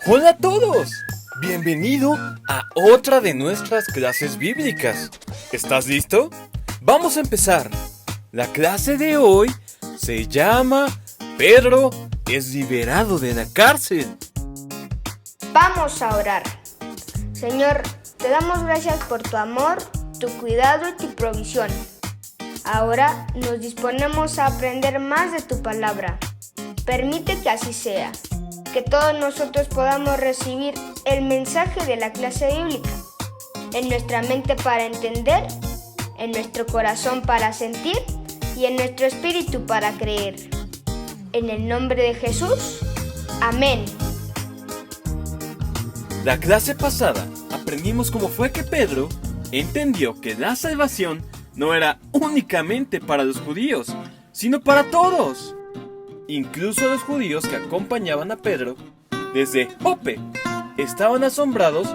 Hola a todos, bienvenido a otra de nuestras clases bíblicas. ¿Estás listo? Vamos a empezar. La clase de hoy se llama Pedro es liberado de la cárcel. Vamos a orar. Señor, te damos gracias por tu amor, tu cuidado y tu provisión. Ahora nos disponemos a aprender más de tu palabra. Permite que así sea, que todos nosotros podamos recibir el mensaje de la clase bíblica, en nuestra mente para entender, en nuestro corazón para sentir y en nuestro espíritu para creer. En el nombre de Jesús, amén. La clase pasada aprendimos cómo fue que Pedro entendió que la salvación no era únicamente para los judíos, sino para todos. Incluso los judíos que acompañaban a Pedro desde Jope estaban asombrados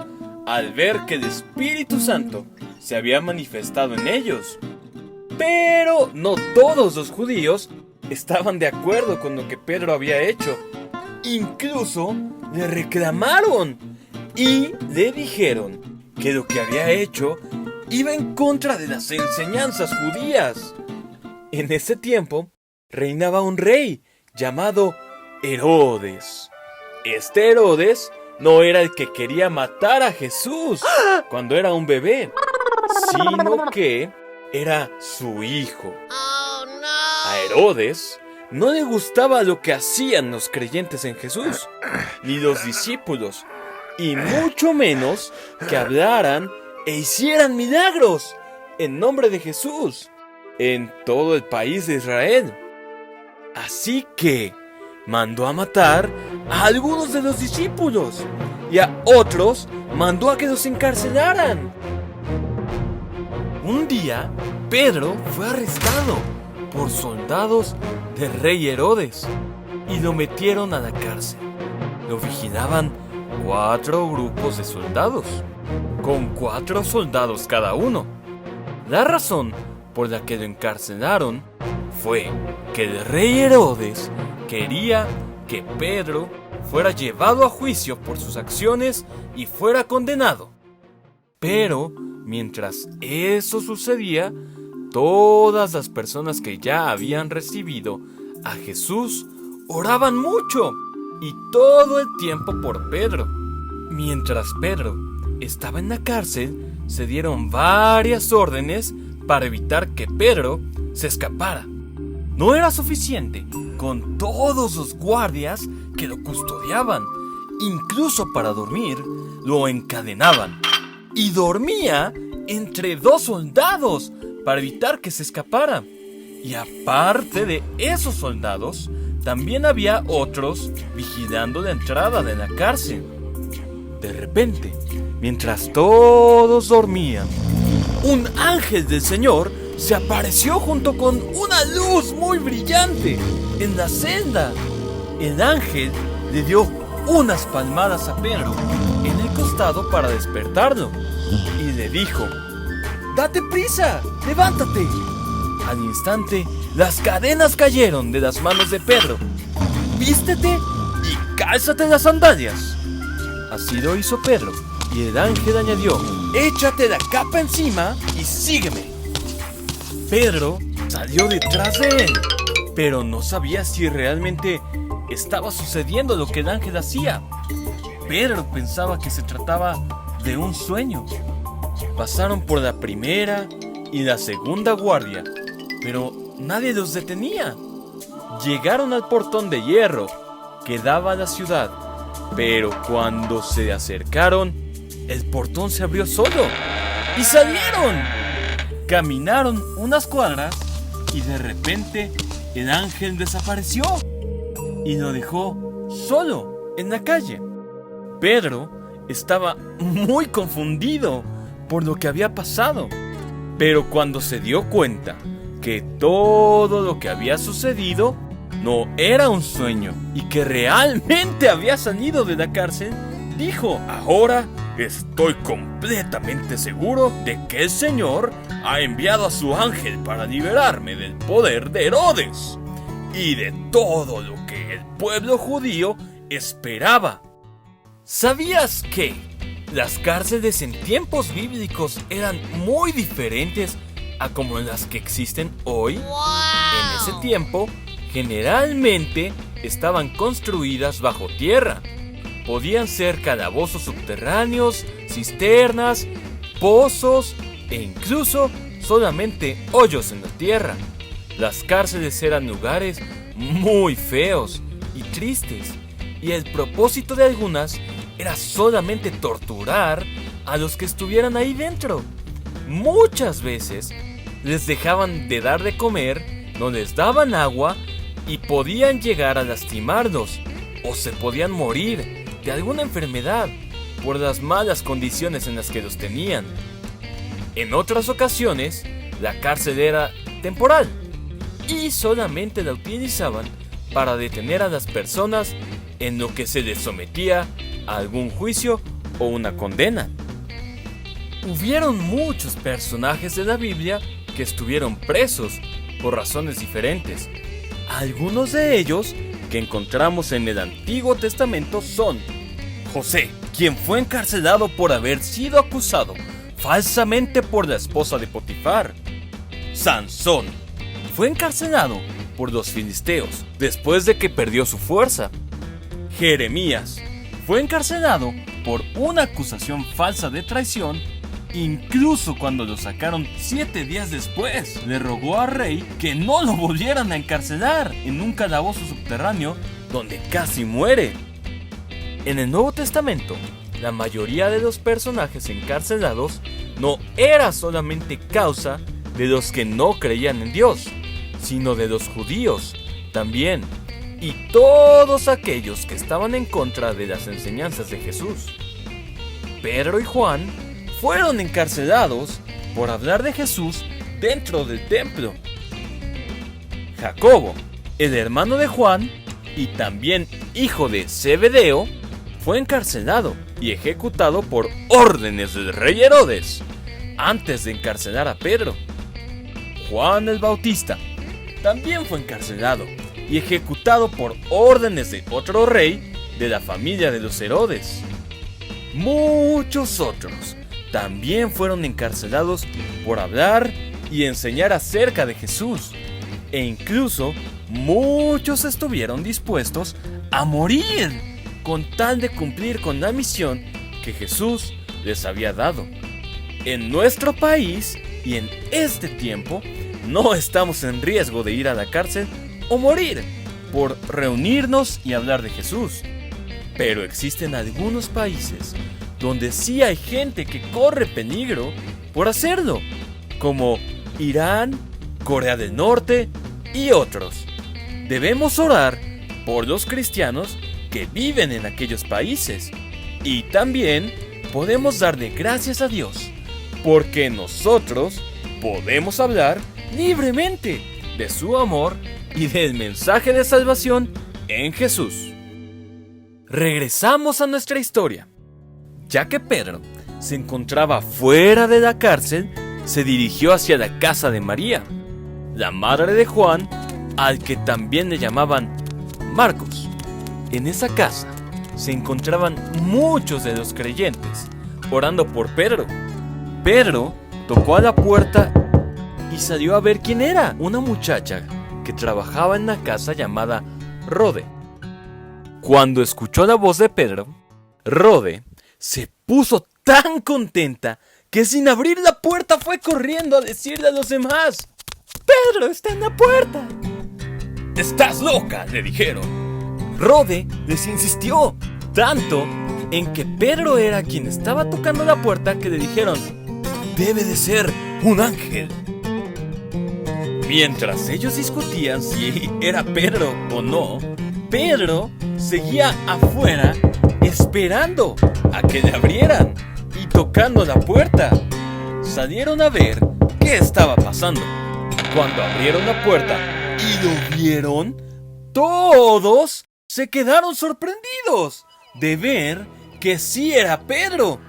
al ver que el Espíritu Santo se había manifestado en ellos. Pero no todos los judíos estaban de acuerdo con lo que Pedro había hecho. Incluso le reclamaron y le dijeron que lo que había hecho iba en contra de las enseñanzas judías. En ese tiempo reinaba un rey llamado Herodes. Este Herodes no era el que quería matar a Jesús cuando era un bebé, sino que era su hijo. A Herodes no le gustaba lo que hacían los creyentes en Jesús, ni los discípulos, y mucho menos que hablaran e hicieran milagros en nombre de Jesús en todo el país de Israel. Así que mandó a matar a algunos de los discípulos y a otros mandó a que los encarcelaran. Un día, Pedro fue arrestado por soldados del rey Herodes y lo metieron a la cárcel. Lo vigilaban 4 grupos de soldados, con 4 soldados cada uno. La razón por la que lo encarcelaron fue que el rey Herodes quería que Pedro fuera llevado a juicio por sus acciones y fuera condenado. Pero mientras eso sucedía, todas las personas que ya habían recibido a Jesús oraban mucho y todo el tiempo por Pedro. Mientras Pedro estaba en la cárcel, se dieron varias órdenes para evitar que Pedro se escapara. No era suficiente con todos los guardias que lo custodiaban. Incluso para dormir, lo encadenaban. Y dormía entre 2 soldados para evitar que se escapara. Y aparte de esos soldados, también había otros vigilando la entrada de la cárcel. De repente, mientras todos dormían, un ángel del Señor se apareció junto con una luz muy brillante en la celda. El ángel le dio unas palmadas a Pedro en el costado para despertarlo y le dijo: «¡Date prisa! ¡Levántate!». Al instante, las cadenas cayeron de las manos de Pedro. «Vístete y cálzate las sandalias». Así lo hizo Pedro, y el ángel añadió: «Échate la capa encima y sígueme». Pedro salió detrás de él, pero no sabía si realmente estaba sucediendo lo que el ángel hacía. Pedro pensaba que se trataba de un sueño. Pasaron por la primera y la segunda guardia, pero nadie los detenía. Llegaron al portón de hierro que daba a la ciudad, pero cuando se acercaron, el portón se abrió solo y salieron. Caminaron unas cuadras y de repente el ángel desapareció y lo dejó solo en la calle. Pedro estaba muy confundido por lo que había pasado, pero cuando se dio cuenta que todo lo que había sucedido no era un sueño y que realmente había salido de la cárcel, dijo: «Ahora estoy completamente seguro de que el Señor ha enviado a su ángel para liberarme del poder de Herodes y de todo lo que el pueblo judío esperaba». ¿Sabías que las cárceles en tiempos bíblicos eran muy diferentes a como las que existen hoy? En ese tiempo, generalmente estaban construidas bajo tierra. Podían ser calabozos subterráneos, cisternas, pozos e incluso solamente hoyos en la tierra. Las cárceles eran lugares muy feos y tristes, y el propósito de algunas era solamente torturar a los que estuvieran ahí dentro. Muchas veces les dejaban de dar de comer, no les daban agua y podían llegar a lastimarlos o se podían morir de alguna enfermedad por las malas condiciones en las que los tenían. En otras ocasiones, la cárcel era temporal y solamente la utilizaban para detener a las personas en lo que se les sometía a algún juicio o una condena. Hubieron muchos personajes de la Biblia que estuvieron presos por razones diferentes. Algunos de ellos que encontramos en el Antiguo Testamento son José, quien fue encarcelado por haber sido acusado falsamente por la esposa de Potifar. Sansón fue encarcelado por los filisteos después de que perdió su fuerza. Jeremías fue encarcelado por una acusación falsa de traición. Incluso cuando lo sacaron 7 días después, le rogó al rey que no lo volvieran a encarcelar en un calabozo subterráneo donde casi muere. En el Nuevo Testamento, la mayoría de los personajes encarcelados no era solamente causa de los que no creían en Dios, sino de los judíos también, y todos aquellos que estaban en contra de las enseñanzas de Jesús. Pedro y Juan fueron encarcelados por hablar de Jesús dentro del templo. Jacobo, el hermano de Juan y también hijo de Zebedeo, fue encarcelado y ejecutado por órdenes del rey Herodes, antes de encarcelar a Pedro. Juan el Bautista también fue encarcelado y ejecutado por órdenes de otro rey de la familia de los Herodes. Muchos otros también fueron encarcelados por hablar y enseñar acerca de Jesús, e incluso muchos estuvieron dispuestos a morir con tal de cumplir con la misión que Jesús les había dado. En nuestro país y en este tiempo no estamos en riesgo de ir a la cárcel o morir por reunirnos y hablar de Jesús. Pero existen algunos países donde sí hay gente que corre peligro por hacerlo, como Irán, Corea del Norte y otros. Debemos orar por los cristianos que viven en aquellos países, y también podemos darle gracias a Dios porque nosotros podemos hablar libremente de su amor y del mensaje de salvación en Jesús. Regresamos a nuestra historia. Ya que Pedro se encontraba fuera de la cárcel, se dirigió hacia la casa de María, la madre de Juan, al que también le llamaban Marcos. En esa casa se encontraban muchos de los creyentes, orando por Pedro. Pedro tocó a la puerta y salió a ver quién era, una muchacha que trabajaba en la casa llamada Rode. Cuando escuchó la voz de Pedro, Rode se puso tan contenta que sin abrir la puerta fue corriendo a decirle a los demás: ¡Pedro está en la puerta! ¡Estás loca!, le dijeron. Rode les insistió tanto en que Pedro era quien estaba tocando la puerta que le dijeron: ¡Debe de ser un ángel! Mientras ellos discutían si era Pedro o no, Pedro seguía afuera esperando a que le abrieran y tocando la puerta. Salieron a ver qué estaba pasando. Cuando abrieron la puerta y lo vieron, todos se quedaron sorprendidos de ver que sí era Pedro.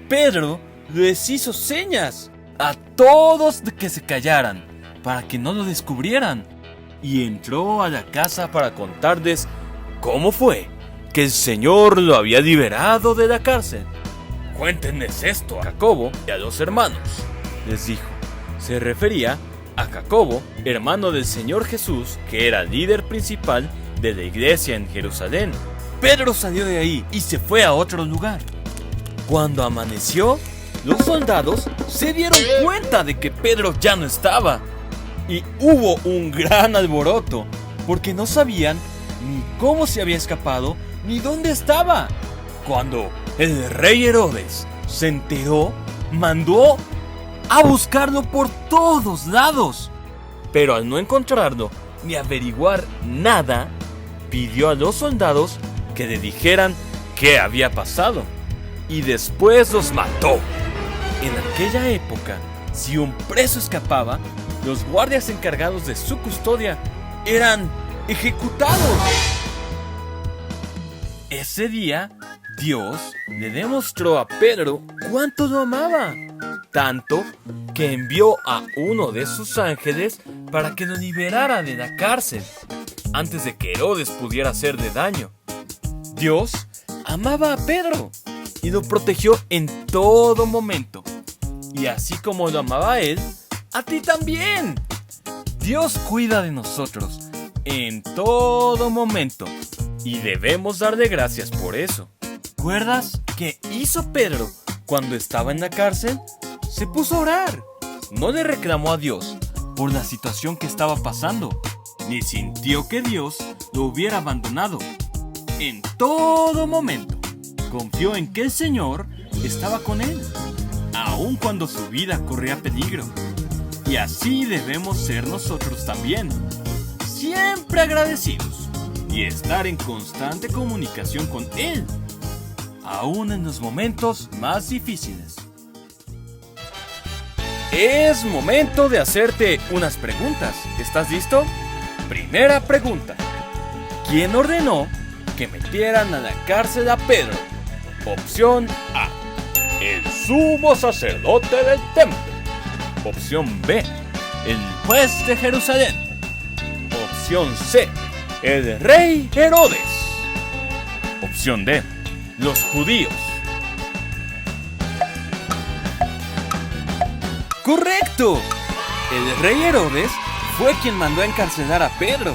Pedro les hizo señas a todos de que se callaran para que no lo descubrieran, y entró a la casa para contarles cómo fue que el Señor lo había liberado de la cárcel. Cuéntenles esto a Jacobo y a los hermanos, les dijo. Se refería a Jacobo, hermano del Señor Jesús, que era líder principal de la iglesia en Jerusalén. Pedro salió de ahí y se fue a otro lugar. Cuando amaneció, los soldados se dieron cuenta de que Pedro ya no estaba. Y hubo un gran alboroto, porque no sabían ni cómo se había escapado ni dónde estaba. Cuando el rey Herodes se enteró, mandó a buscarlo por todos lados. Pero al no encontrarlo ni averiguar nada, pidió a los soldados que le dijeran qué había pasado. Y después los mató. En aquella época, si un preso escapaba, los guardias encargados de su custodia eran ejecutados. Ese día, Dios le demostró a Pedro cuánto lo amaba, tanto que envió a uno de sus ángeles para que lo liberara de la cárcel, antes de que Herodes pudiera hacerle daño. Dios amaba a Pedro y lo protegió en todo momento. Y así como lo amaba a él, a ti también. Dios cuida de nosotros en todo momento y debemos darle gracias por eso. ¿Recuerdas qué hizo Pedro cuando estaba en la cárcel? Se puso a orar. No le reclamó a Dios por la situación que estaba pasando, ni sintió que Dios lo hubiera abandonado. En todo momento, confió en que el Señor estaba con él, aun cuando su vida corría peligro. Y así debemos ser nosotros también, siempre agradecidos y estar en constante comunicación con Él, aun en los momentos más difíciles. Es momento de hacerte unas preguntas. ¿Estás listo? Primera pregunta. ¿Quién ordenó que metieran a la cárcel a Pedro? Opción A: el sumo sacerdote del templo. Opción B: el juez de Jerusalén. Opción C: el rey Herodes. Opción D: los judíos. ¡Correcto! El rey Herodes fue quien mandó a encarcelar a Pedro.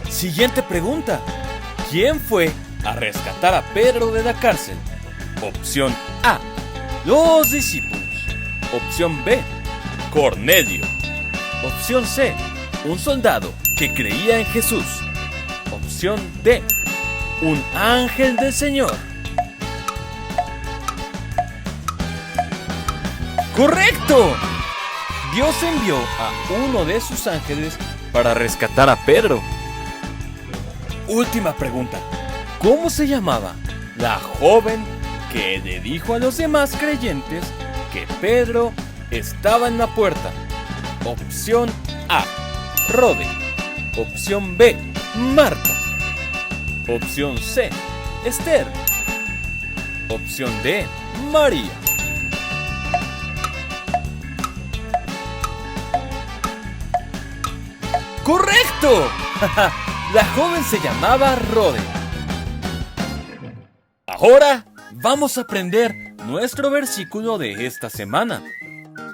Siguiente pregunta. ¿Quién fue a rescatar a Pedro de la cárcel? Opción A: los discípulos. Opción B: Cornelio. Opción C: un soldado que creía en Jesús. Opción D: un ángel del Señor. ¡Correcto! Dios envió a uno de sus ángeles para rescatar a Pedro. Última pregunta. ¿Cómo se llamaba la joven que le dijo a los demás creyentes que Pedro estaba en la puerta? Opción A: Rode. Opción B: Marta. Opción C: Esther. Opción D: María. ¡Correcto! La joven se llamaba Rode. Ahora vamos a aprender nuestro versículo de esta semana.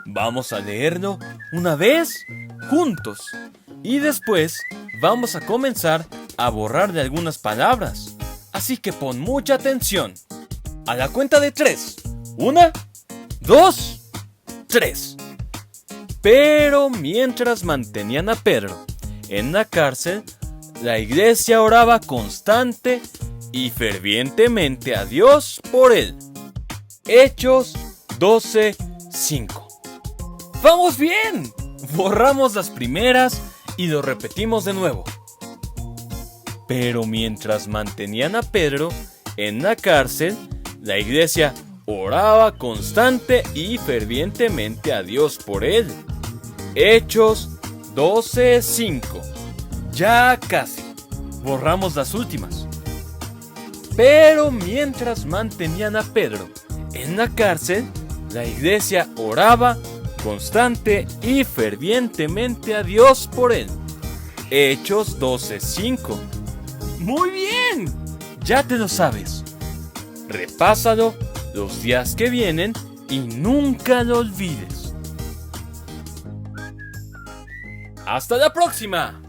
Vamos a leerlo una vez juntos y después vamos a comenzar a borrar algunas palabras. Así que pon mucha atención. A la cuenta de 3. 1, 2, 3. Pero mientras mantenían a Pedro en la cárcel, la iglesia oraba constante y fervientemente a Dios por él. Hechos 12:5. ¡Vamos bien! Borramos las primeras y lo repetimos de nuevo. Pero mientras mantenían a Pedro en la cárcel, la iglesia oraba constante y fervientemente a Dios por él. Hechos 12:5. Ya casi. Borramos las últimas. Pero mientras mantenían a Pedro en la cárcel, la iglesia oraba constante y fervientemente a Dios por él. Hechos 12:5. ¡Muy bien! ya te lo sabes. Repásalo los días que vienen y nunca lo olvides. ¡Hasta la próxima!